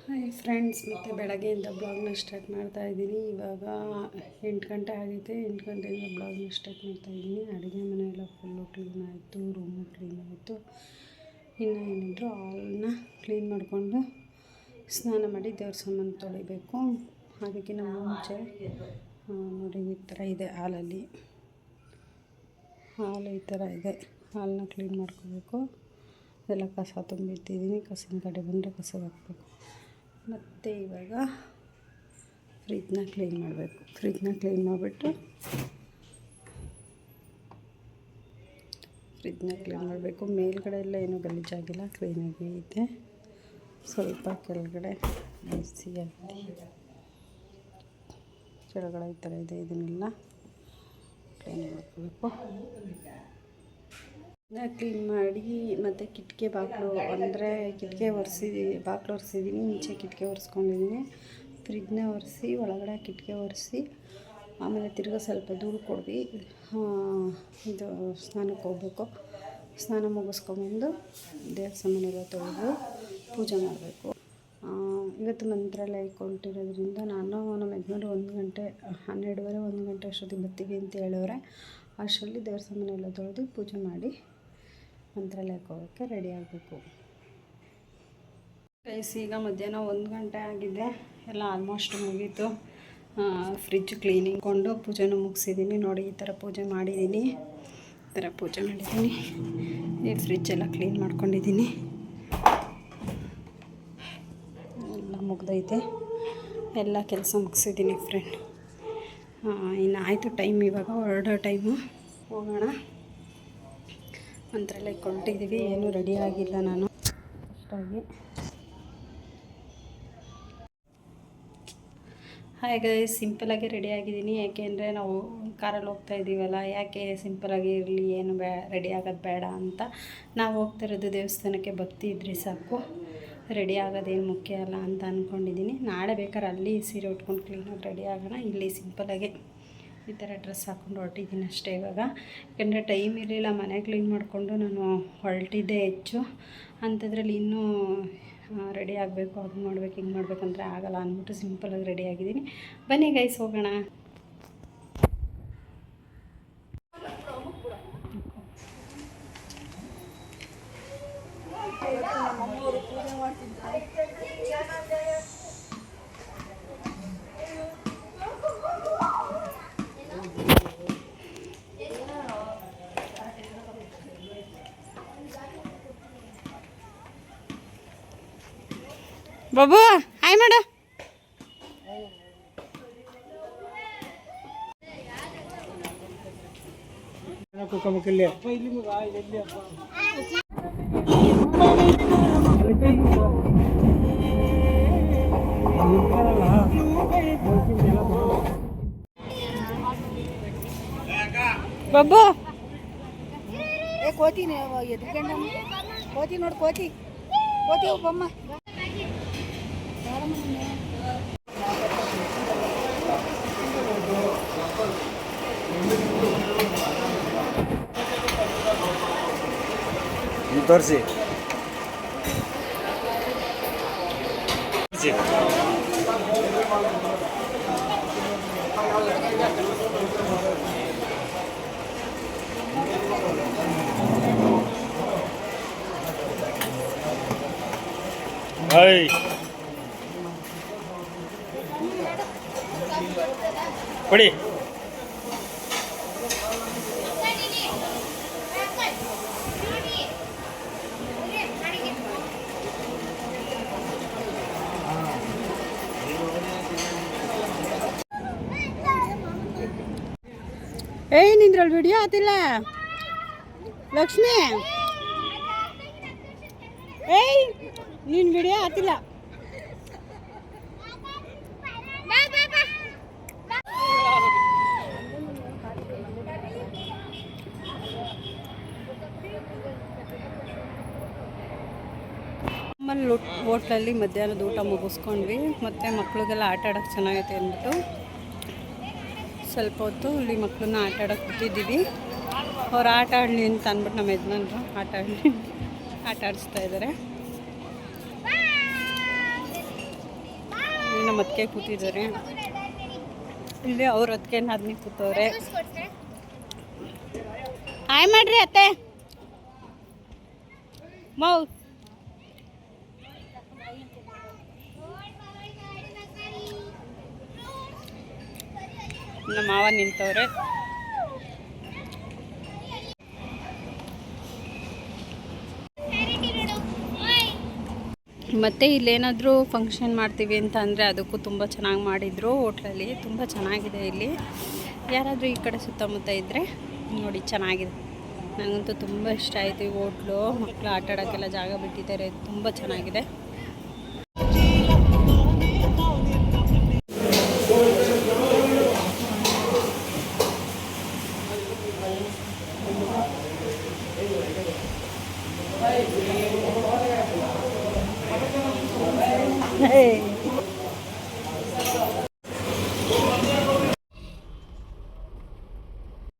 Hi friends, ಮತ್ತು ಬೆಳಗ್ಗೆಯಿಂದ ಬ್ಲಾಗ್ನ start ಮಾಡ್ತಾಯಿದ್ದೀನಿ. ಇವಾಗ 8 ಗಂಟೆ ಆಗಿದೆ. 8 ಗಂಟೆಯಿಂದ ಬ್ಲಾಗ್ನ ಸ್ಟಾರ್ಟ್ ಮಾಡ್ತಾಯಿದ್ದೀನಿ. ಅಡುಗೆ ಮನೆಯೆಲ್ಲ ಫುಲ್ಲು ಕ್ಲೀನ್ ಆಯಿತು, ರೂಮು ಕ್ಲೀನ್ ಆಯಿತು. ಇನ್ನು ಏನಿದ್ರು ಹಾಲನ್ನ ಕ್ಲೀನ್ ಮಾಡಿಕೊಂಡು ಸ್ನಾನ ಮಾಡಿ ದೇವ್ರ ಸಾಮಾನು ತೊಳಿಬೇಕು. ಅದಕ್ಕಿಂತ ಮುಂಚೆ ನೋಡಿ ಈ ಥರ ಇದೆ ಹಾಲಲ್ಲಿ. ಹಾಲು ಈ ಥರ ಇದೆ. ಹಾಲನ್ನ ಕ್ಲೀನ್ ಮಾಡ್ಕೋಬೇಕು. ಎಲ್ಲ ಕಸ ತುಂಬಿಟ್ಟಿದ್ದೀನಿ. ಕಸಿನ ಕಡೆ ಬಂದರೆ ಕಸಗೆ ಹಾಕಬೇಕು. ಮತ್ತು ಇವಾಗ ಫ್ರಿಜ್ನ ಕ್ಲೀನ್ ಮಾಡಬೇಕು. ಫ್ರಿಜ್ನ ಕ್ಲೀನ್ ಮಾಡಿಬಿಟ್ಟು ಮೇಲ್ಗಡೆ ಎಲ್ಲ ಏನೂ ಗಲೀಜಾಗಿಲ್ಲ, ಕ್ಲೀನಾಗಿ ಐತೆ. ಸ್ವಲ್ಪ ಕೆಳಗಡೆ ಬಿಸಿಯಾಗಿ ಕೆಳಗಡೆ ಈ ಥರ ಇದೆ. ಇದನ್ನೆಲ್ಲ ಕ್ಲೀನ್ ಮಾಡ್ಕೋಬೇಕು. ಕ್ಲೀನ್ ಮಾಡಿ ಮತ್ತು ಕಿಟಕಿ ಬಾಗಿಲು ಅಂದರೆ ಕಿಟಕಿ ಬಾಗಿಲು ಒರೆಸಿದ್ದೀನಿ. ಮುಂಚೆ ಕಿಟಕಿ ಒರೆಸ್ಕೊಂಡಿದ್ದೀನಿ. ಫ್ರಿಜ್ನ ಒರೆಸಿ ಒಳಗಡೆ ಕಿಟಕಿ ಒರೆಸಿ ಆಮೇಲೆ ತಿರ್ಗಾ ಸ್ವಲ್ಪ ಧೂಳು ಕೊಡ್ದು ಇದು ಸ್ನಾನಕ್ಕೆ ಹೋಗ್ಬೇಕು. ಸ್ನಾನ ಮುಗಿಸ್ಕೊಂಬಂದು ದೇವ್ರ ಸಾಮಾನೆಲ್ಲ ತೊಳೆದು ಪೂಜೆ ಮಾಡಬೇಕು. ಇವತ್ತು ಮಂತ್ರಾಲಯಕ್ಕೆ ಹೊರಟಿರೋದ್ರಿಂದ ನಾನು ನಮ್ಮ ಯಜಮಾನ್ರು 1 ಗಂಟೆ 12:30 1 ಗಂಟೆ ಅಷ್ಟೊತ್ತಿಗೆ ಬರ್ತೀವಿ ಅಂತ ಹೇಳವ್ರೆ. ಅಷ್ಟರಲ್ಲಿ ದೇವ್ರ ಸಾಮಾನೆಲ್ಲ ತೊಳೆದು ಪೂಜೆ ಮಾಡಿ ಮಂತ್ರಾಲಯಕ್ಕೆ ಹೋಗೋಕ್ಕೆ ರೆಡಿ ಆಗಬೇಕು. ಈಗ ಮಧ್ಯಾಹ್ನ 1 ಗಂಟೆ ಆಗಿದೆ. ಎಲ್ಲ ಆಲ್ಮೋಸ್ಟ್ ಮುಗೀತು. ಫ್ರಿಜ್ ಕ್ಲೀನಿಂಗ್ ಕೊಂಡು ಪೂಜೆನೂ ಮುಗಿಸಿದ್ದೀನಿ. ನೋಡಿ ಈ ಥರ ಪೂಜೆ ಮಾಡಿದ್ದೀನಿ. ಈ ಫ್ರಿಜ್ಜೆಲ್ಲ ಕ್ಲೀನ್ ಮಾಡ್ಕೊಂಡಿದ್ದೀನಿ. ಎಲ್ಲ ಮುಗ್ದೈತೆ. ಎಲ್ಲ ಕೆಲಸ ಮುಗಿಸಿದ್ದೀನಿ ಫ್ರೆಂಡ್. ಇನ್ನು ಆಯಿತು ಟೈಮ್, ಇವಾಗ ಹೊರಡೋ ಟೈಮು. ಹೋಗೋಣ. ಮಂತ್ರಾಲಯಕ್ಕೆ ಹೊರಟಿದ್ದೀವಿ. ಏನೂ ರೆಡಿ ಆಗಿಲ್ಲ ನಾನು ಅಷ್ಟಾಗಿ. ಹಾಗೆ ಸಿಂಪಲಾಗಿ ರೆಡಿ ಆಗಿದ್ದೀನಿ. ಯಾಕೆಂದರೆ ನಾವು ಕಾರಲ್ಲಿ ಹೋಗ್ತಾ ಇದ್ದೀವಲ್ಲ, ಯಾಕೆ ಸಿಂಪಲಾಗಿ ಇರಲಿ, ಏನು ರೆಡಿ ಆಗೋದು ಬೇಡ ಅಂತ. ನಾವು ಹೋಗ್ತಿರೋದು ದೇವಸ್ಥಾನಕ್ಕೆ, ಭಕ್ತಿ ಇದ್ದರೆ ಸಾಕು, ರೆಡಿ ಆಗೋದೇನು ಮುಖ್ಯ ಅಲ್ಲ ಅಂತ ಅಂದ್ಕೊಂಡಿದ್ದೀನಿ. ನಾಳೆ ಬೇಕಾದ್ರೆ ಅಲ್ಲಿ ಸೀರೆ ಉಟ್ಕೊಂಡು ಕ್ಲೀನಾಗಿ ರೆಡಿ ಆಗೋಣ. ಇಲ್ಲಿ ಸಿಂಪಲಾಗಿ ಈ ಥರ ಡ್ರೆಸ್ ಹಾಕ್ಕೊಂಡು ಹೊರಟಿದ್ದೀನಿ ಅಷ್ಟೇ ಇವಾಗ. ಯಾಕೆಂದರೆ ಟೈಮ್ ಇರಲಿಲ್ಲ. ಮನೆ ಕ್ಲೀನ್ ಮಾಡಿಕೊಂಡು ನಾನು ಹೊರಟಿದ್ದೆ ಹೆಚ್ಚು. ಅಂಥದ್ರಲ್ಲಿ ಇನ್ನೂ ರೆಡಿ ಆಗಬೇಕು, ಅದು ಮಾಡಬೇಕು, ಹಿಂಗೆ ಮಾಡಬೇಕಂದ್ರೆ ಆಗಲ್ಲ ಅಂದ್ಬಿಟ್ಟು ಸಿಂಪಲಾಗಿ ರೆಡಿ ಆಗಿದ್ದೀನಿ. ಬನ್ನಿ ಗೈಸ್, ಹೋಗೋಣ. ಬಾಬು ಹಾಯ್ ಮಾಡು. ಬಾಬು ಕೋತಿ ಎದ್ಕೊಂಡ ಕೋತಿ ನೋಡು, ಕೋತಿ ಒಬ್ಬಮ್ಮ. ತೋರಿಸಿ ಕೊಡಿ. ಏಯ್ ನಿಂದ್ರಲ್ಲಿ ವಿಡಿಯೋ ಆತಿಲ್ಲ ಲಕ್ಷ್ಮಿ. ಏಯ್ ನಿನ್ನ ವಿಡಿಯೋ ಆತಿಲ್ಲ. ನಮ್ಮಲ್ಲಿ ಹೋಟ್ಲಲ್ಲಿ ಮಧ್ಯಾಹ್ನದ ಊಟ ಮುಗಿಸ್ಕೊಂಡ್ವಿ. ಮತ್ತು ಮಕ್ಳಿಗೆಲ್ಲ ಆಟ ಆಡೋಕ್ಕೆ ಚೆನ್ನಾಗೈತೆ ಅಂದ್ಬಿಟ್ಟು ಸ್ವಲ್ಪ ಹೊತ್ತು ಇಲ್ಲಿ ಮಕ್ಕಳನ್ನ ಆಟ ಆಡೋಕ್ಕೆ ಬಿಟ್ಟಿದ್ದೀವಿ. ಅವ್ರು ಆಟ ಆಡಲಿ ಅಂತ ಅಂದ್ಬಿಟ್ಟು ನಮ್ಮ ಯಜಮಾನ್ರು ಆಟ ಆಡಿಸ್ತಾ ಇದ್ದಾರೆ. ನಮ್ಮ ಅತ್ತಿಗೆ ಕೂತಿದ್ದಾರೆ. ಇಲ್ಲಿ ಅವ್ರ ಅತ್ತಿಗೆ ನಾದಿನಿ ಕೂತವ್ರೆ. ಹಾಯ್ ಮಾಡ್ರಿ ಅತ್ತೆ. ಮೌ ನಮ್ಮ ಮಾವ ನಿಂತವ್ರೆ. ಮತ್ತು ಇಲ್ಲೇನಾದರೂ ಫಂಕ್ಷನ್ ಮಾಡ್ತೀವಿ ಅಂತ ಅಂದರೆ ಅದಕ್ಕೂ ತುಂಬ ಚೆನ್ನಾಗಿ ಮಾಡಿದರು. ಹೋಟ್ಲಲ್ಲಿ ತುಂಬ ಚೆನ್ನಾಗಿದೆ. ಇಲ್ಲಿ ಯಾರಾದರೂ ಈ ಕಡೆ ಸುತ್ತಮುತ್ತ ಇದ್ದರೆ ನೋಡಿ, ಚೆನ್ನಾಗಿದೆ. ನನಗಂತೂ ತುಂಬ ಇಷ್ಟ ಆಯಿತು ಈ ಹೋಟ್ಲು. ಮಕ್ಕಳು ಆಟ ಆಡೋಕ್ಕೆಲ್ಲ ಜಾಗ ಬಿಟ್ಟಿದ್ದಾರೆ, ತುಂಬ ಚೆನ್ನಾಗಿದೆ.